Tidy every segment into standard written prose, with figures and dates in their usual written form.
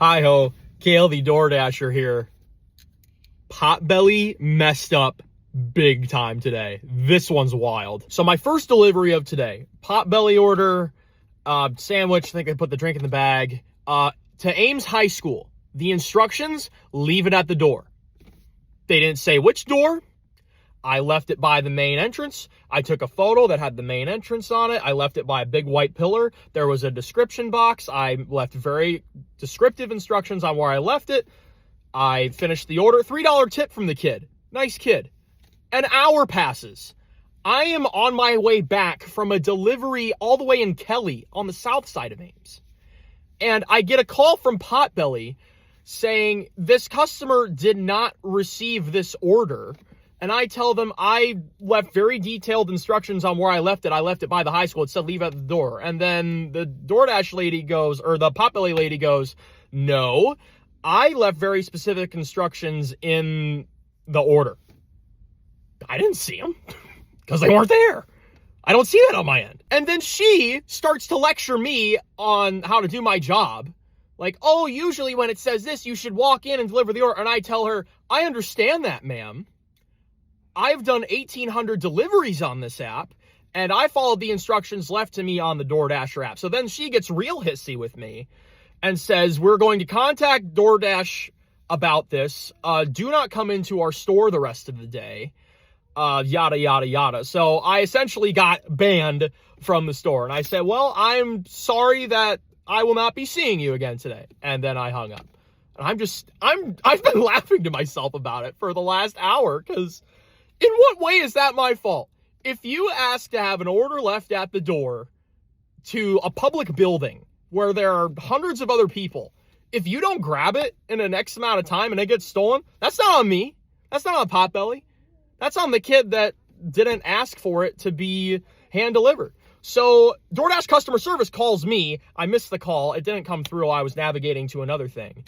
Hi-ho, Kale the DoorDasher here. Potbelly messed up big time today. This one's wild. So my first delivery of today, Potbelly order, sandwich, I think I put the drink in the bag, to Ames High School. The instructions, leave it at the door. They didn't say which door. I left it by the main entrance. I took a photo that had the main entrance on it. I left it by a big white pillar. There was a description box. I left very descriptive instructions on where I left it. I finished the order. $3 tip from the kid. Nice kid. An hour passes. I am on my way back from a delivery all the way in Kelly on the south side of Ames. And I get a call from Potbelly saying this customer did not receive this order. And I tell them I left very detailed instructions on where I left it. I left it by the high school. It said leave at the door. And then the DoorDash lady goes, or the Potbelly lady goes, no, I left very specific instructions in the order. I didn't see them because they weren't there. I don't see that on my end. And then she starts to lecture me on how to do my job. Like, oh, usually when it says this, you should walk in and deliver the order. And I tell her, I understand that, ma'am. I've done 1,800 deliveries on this app, and I followed the instructions left to me on the DoorDasher app. So then she gets real hissy with me and says, we're going to contact DoorDash about this. Do not come into our store the rest of the day. Yada, yada, yada. So I essentially got banned from the store. And I said, well, I'm sorry that I will not be seeing you again today. And then I hung up. And I've been laughing to myself about it for the last hour because in what way is that my fault? If you ask to have an order left at the door to a public building where there are hundreds of other people, if you don't grab it in an X amount of time and it gets stolen, that's not on me. That's not on Potbelly. That's on the kid that didn't ask for it to be hand delivered. So DoorDash customer service calls me. I missed the call. It didn't come through. I was navigating to another thing.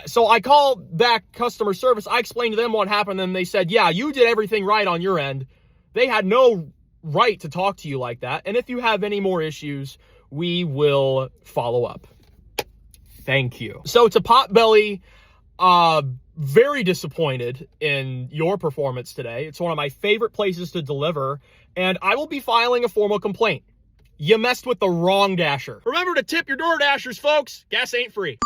So I called back customer service. I explained to them what happened, and they said, yeah, you did everything right on your end. They had no right to talk to you like that. And if you have any more issues, we will follow up. Thank you. So to Potbelly, very disappointed in your performance today. It's one of my favorite places to deliver, and I will be filing a formal complaint. You messed with the wrong dasher. Remember to tip your DoorDashers, folks. Gas ain't free.